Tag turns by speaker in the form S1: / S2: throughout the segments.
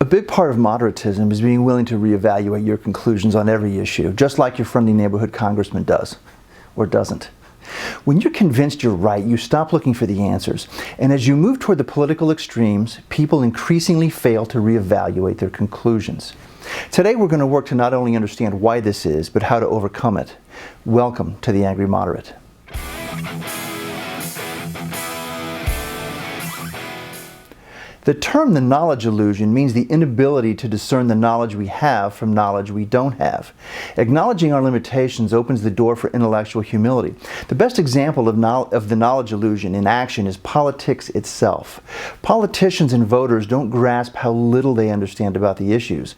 S1: big part of moderatism is being willing to reevaluate your conclusions on every issue, just like your friendly neighborhood congressman does, or doesn't. When you're convinced you're right, you stop looking for the answers. And as you move toward the political extremes, people increasingly fail to reevaluate their conclusions. Today we're going to work to not only understand why this is, but how to overcome it. Welcome to The Angry Moderate. The term the knowledge illusion means the inability to discern the knowledge we have from knowledge we don't have. Acknowledging our limitations opens the door for intellectual humility. The best example of the knowledge illusion in action is politics itself. Politicians and voters don't grasp how little they understand about the issues.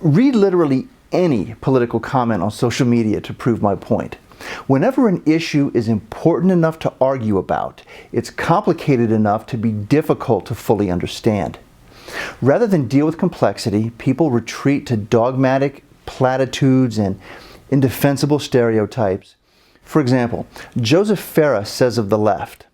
S1: Read literally any political comment on social media to prove my point. Whenever an issue is important enough to argue about, it's complicated enough to be difficult to fully understand. Rather than deal with complexity, people retreat to dogmatic platitudes and indefensible stereotypes. For example, Joseph Farah says of the left,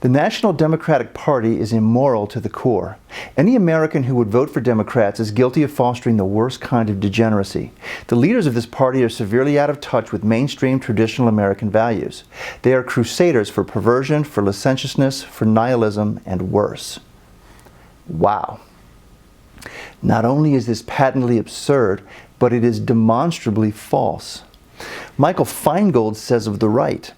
S1: "The National Democratic Party is immoral to the core. Any American who would vote for Democrats is guilty of fostering the worst kind of degeneracy. The leaders of this party are severely out of touch with mainstream traditional American values. They are crusaders for perversion, for licentiousness, for nihilism, and worse." Wow. Not only is this patently absurd, but it is demonstrably false. Michael Feingold says of the right,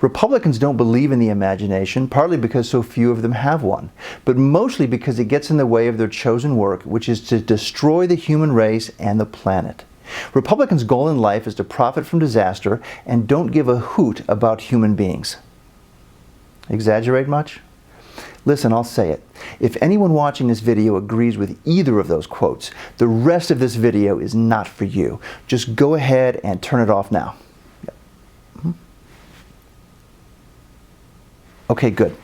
S1: "Republicans don't believe in the imagination, partly because so few of them have one, but mostly because it gets in the way of their chosen work, which is to destroy the human race and the planet. Republicans' goal in life is to profit from disaster and don't give a hoot about human beings." Exaggerate much? Listen, I'll say it. If anyone watching this video agrees with either of those quotes, the rest of this video is not for you. Just go ahead and turn it off now. Okay, good.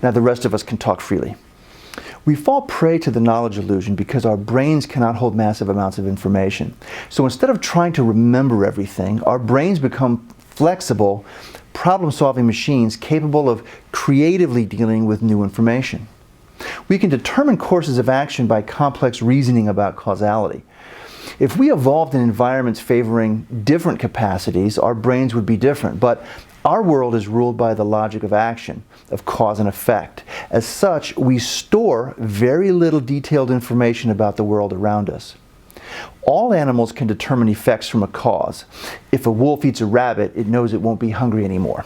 S1: Now the rest of us can talk freely. We fall prey to the knowledge illusion because our brains cannot hold massive amounts of information. So instead of trying to remember everything, our brains become flexible, problem-solving machines capable of creatively dealing with new information. We can determine courses of action by complex reasoning about causality. If we evolved in environments favoring different capacities, our brains would be different, but our world is ruled by the logic of action, of cause and effect. As such, we store very little detailed information about the world around us. All animals can determine effects from a cause. If a wolf eats a rabbit, it knows it won't be hungry anymore.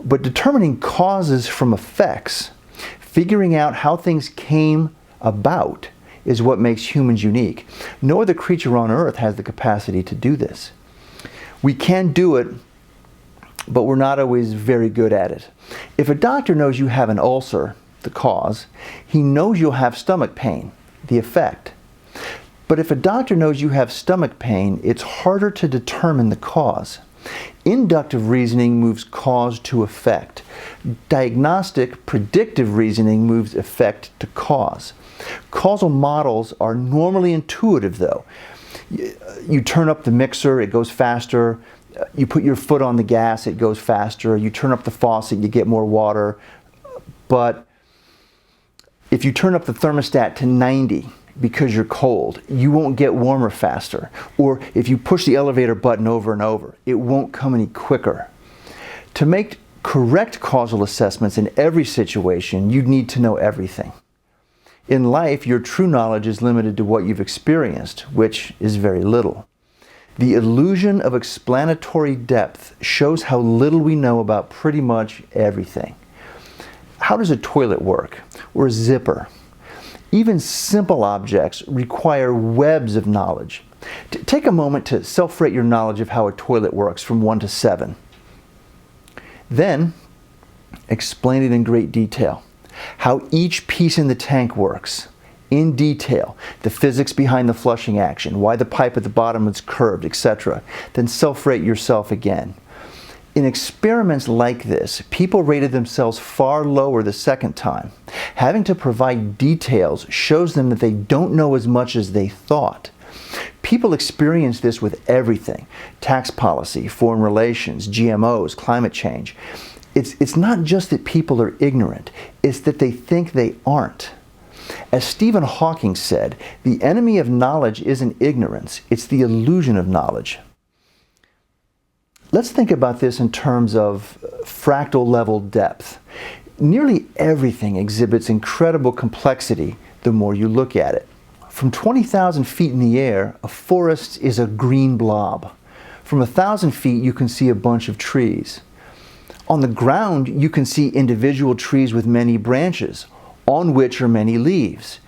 S1: But determining causes from effects, figuring out how things came about, is what makes humans unique. No other creature on Earth has the capacity to do this. We can do it, but we're not always very good at it. If a doctor knows you have an ulcer, the cause, he knows you'll have stomach pain, the effect. But if a doctor knows you have stomach pain, it's harder to determine the cause. Inductive reasoning moves cause to effect. Diagnostic, predictive reasoning moves effect to cause. Causal models are normally intuitive, though. You turn up the mixer, it goes faster. You put your foot on the gas, it goes faster. You turn up the faucet, you get more water. But if you turn up the thermostat to 90 because you're cold, you won't get warmer faster. Or if you push the elevator button over and over, it won't come any quicker. To make correct causal assessments in every situation, you'd need to know everything. In life, your true knowledge is limited to what you've experienced, which is very little. The illusion of explanatory depth shows how little we know about pretty much everything. How does a toilet work? Or a zipper? Even simple objects require webs of knowledge. Take a moment to self-rate your knowledge of how a toilet works from 1 to 7. Then, explain it in great detail. How each piece in the tank works. In detail, the physics behind the flushing action, why the pipe at the bottom is curved, etc. Then self-rate yourself again. In experiments like this, people rated themselves far lower the second time. Having to provide details shows them that they don't know as much as they thought. People experience this with everything: tax policy, foreign relations, GMOs, climate change. It's not just that people are ignorant, it's that they think they aren't. As Stephen Hawking said, the enemy of knowledge isn't ignorance, it's the illusion of knowledge. Let's think about this in terms of fractal level depth. Nearly everything exhibits incredible complexity the more you look at it. From 20,000 feet in the air, a forest is a green blob. From 1,000 feet, you can see a bunch of trees. On the ground, you can see individual trees with many branches, on which are many leaves.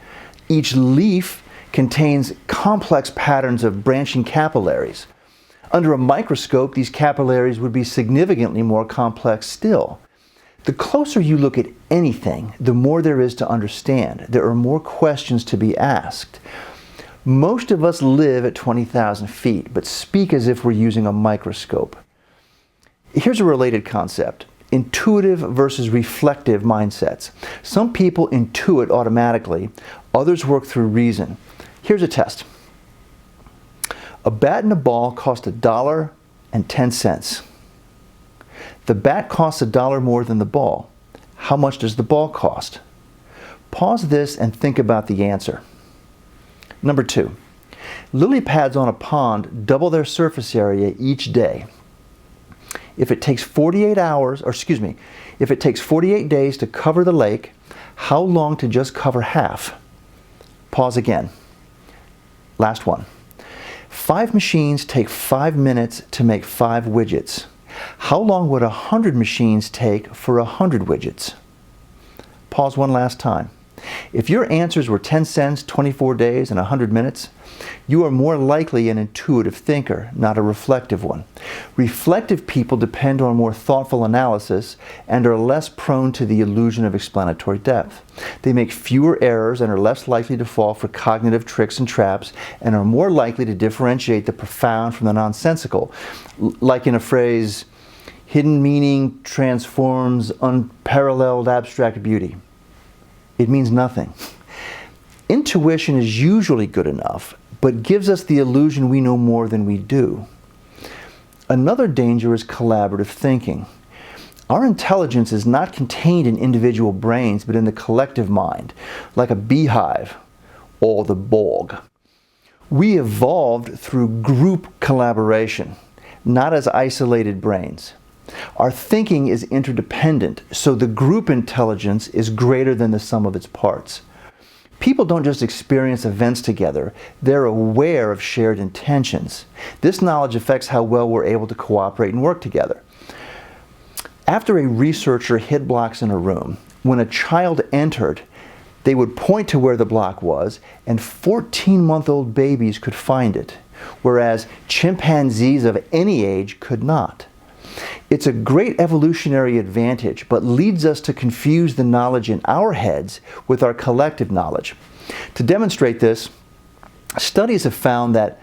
S1: Each leaf contains complex patterns of branching capillaries. Under a microscope, these capillaries would be significantly more complex still. The closer you look at anything, the more there is to understand. There are more questions to be asked. Most of us live at 20,000 feet, but speak as if we're using a microscope. Here's a related concept: intuitive versus reflective mindsets. Some people intuit automatically, others work through reason. Here's a test. A bat and a ball cost $1.10. The bat costs $1 more than the ball. How much does the ball cost? Pause this and think about the answer. Number 2. Lily pads on a pond double their surface area each day. If it takes 48 days to cover the lake, how long to just cover half? Pause again. Last one. 5 machines take 5 minutes to make 5 widgets. How long would 100 machines take for 100 widgets? Pause one last time. If your answers were 10 cents, 24 days, and 100 minutes, you are more likely an intuitive thinker, not a reflective one. Reflective people depend on more thoughtful analysis and are less prone to the illusion of explanatory depth. They make fewer errors and are less likely to fall for cognitive tricks and traps, and are more likely to differentiate the profound from the nonsensical. Like in a phrase, hidden meaning transforms unparalleled abstract beauty. It means nothing. Intuition is usually good enough, but gives us the illusion we know more than we do. Another danger is collaborative thinking. Our intelligence is not contained in individual brains, but in the collective mind, like a beehive or the Borg. We evolved through group collaboration, not as isolated brains. Our thinking is interdependent, so the group intelligence is greater than the sum of its parts. People don't just experience events together, they're aware of shared intentions. This knowledge affects how well we're able to cooperate and work together. After a researcher hid blocks in a room, when a child entered, they would point to where the block was, and 14-month-old babies could find it, whereas chimpanzees of any age could not. It's a great evolutionary advantage, but leads us to confuse the knowledge in our heads with our collective knowledge. To demonstrate this, studies have found that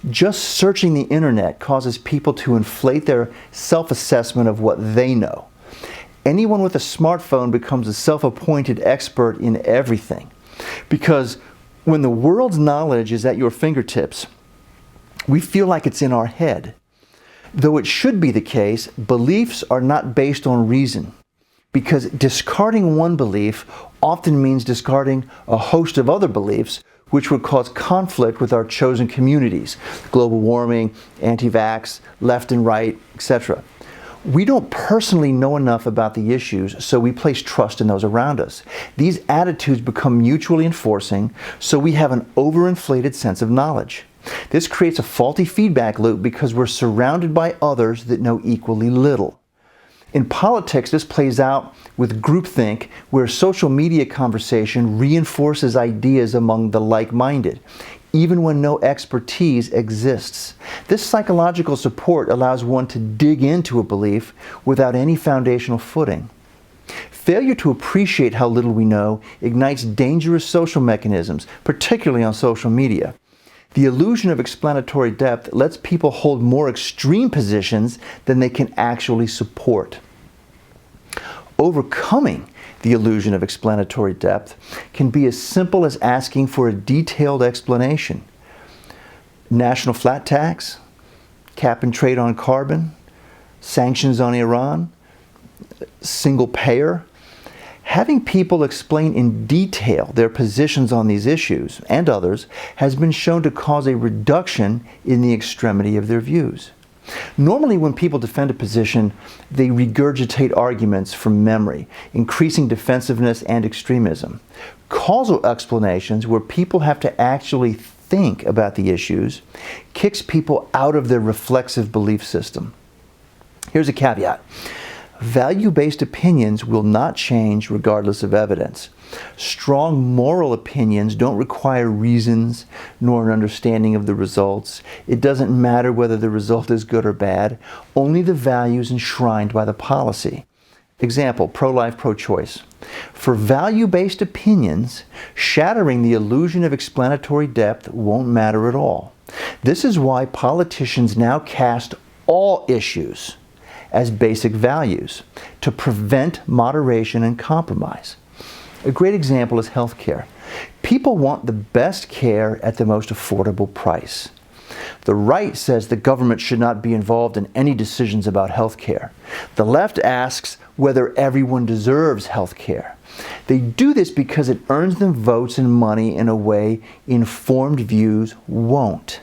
S1: just searching the internet causes people to inflate their self-assessment of what they know. Anyone with a smartphone becomes a self-appointed expert in everything. Because when the world's knowledge is at your fingertips, we feel like it's in our head. Though it should be the case, beliefs are not based on reason, because discarding one belief often means discarding a host of other beliefs, which would cause conflict with our chosen communities: global warming, anti-vax, left and right, etc. We don't personally know enough about the issues, so we place trust in those around us. These attitudes become mutually enforcing, so we have an overinflated sense of knowledge. This creates a faulty feedback loop because we're surrounded by others that know equally little. In politics, this plays out with groupthink, where social media conversation reinforces ideas among the like-minded, even when no expertise exists. This psychological support allows one to dig into a belief without any foundational footing. Failure to appreciate how little we know ignites dangerous social mechanisms, particularly on social media. The illusion of explanatory depth lets people hold more extreme positions than they can actually support. Overcoming the illusion of explanatory depth can be as simple as asking for a detailed explanation. National flat tax, cap and trade on carbon, sanctions on Iran, single payer. Having people explain in detail their positions on these issues and others has been shown to cause a reduction in the extremity of their views. Normally, when people defend a position, they regurgitate arguments from memory, increasing defensiveness and extremism. Causal explanations, where people have to actually think about the issues, kicks people out of their reflexive belief system. Here's a caveat. Value-based opinions will not change regardless of evidence. Strong moral opinions don't require reasons nor an understanding of the results. It doesn't matter whether the result is good or bad, only the values enshrined by the policy. Example, pro-life, pro-choice. For value-based opinions, shattering the illusion of explanatory depth won't matter at all. This is why politicians now cast all issues as basic values to prevent moderation and compromise. A great example is healthcare. People want the best care at the most affordable price. The right says the government should not be involved in any decisions about healthcare. The left asks whether everyone deserves healthcare. They do this because it earns them votes and money in a way informed views won't.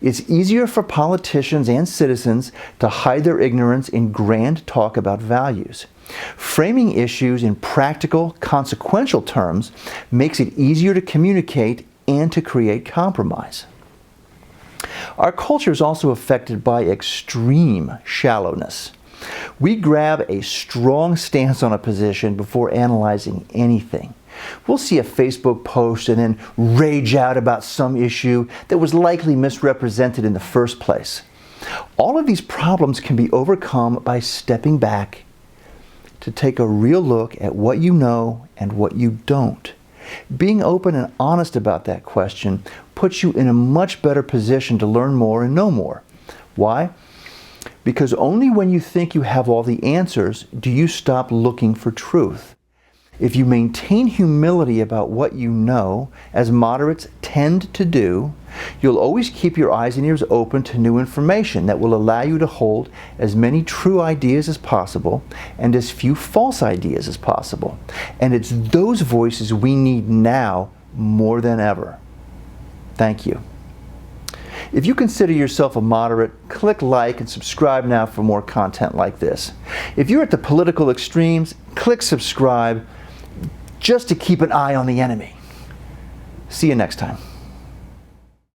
S1: It's easier for politicians and citizens to hide their ignorance in grand talk about values. Framing issues in practical, consequential terms makes it easier to communicate and to create compromise. Our culture is also affected by extreme shallowness. We grab a strong stance on a position before analyzing anything. We'll see a Facebook post and then rage out about some issue that was likely misrepresented in the first place. All of these problems can be overcome by stepping back to take a real look at what you know and what you don't. Being open and honest about that question puts you in a much better position to learn more and know more. Why? Because only when you think you have all the answers do you stop looking for truth. If you maintain humility about what you know, as moderates tend to do, you'll always keep your eyes and ears open to new information that will allow you to hold as many true ideas as possible and as few false ideas as possible. And it's those voices we need now more than ever. Thank you. If you consider yourself a moderate, click like and subscribe now for more content like this. If you're at the political extremes, click subscribe just to keep an eye on the enemy. See you next time.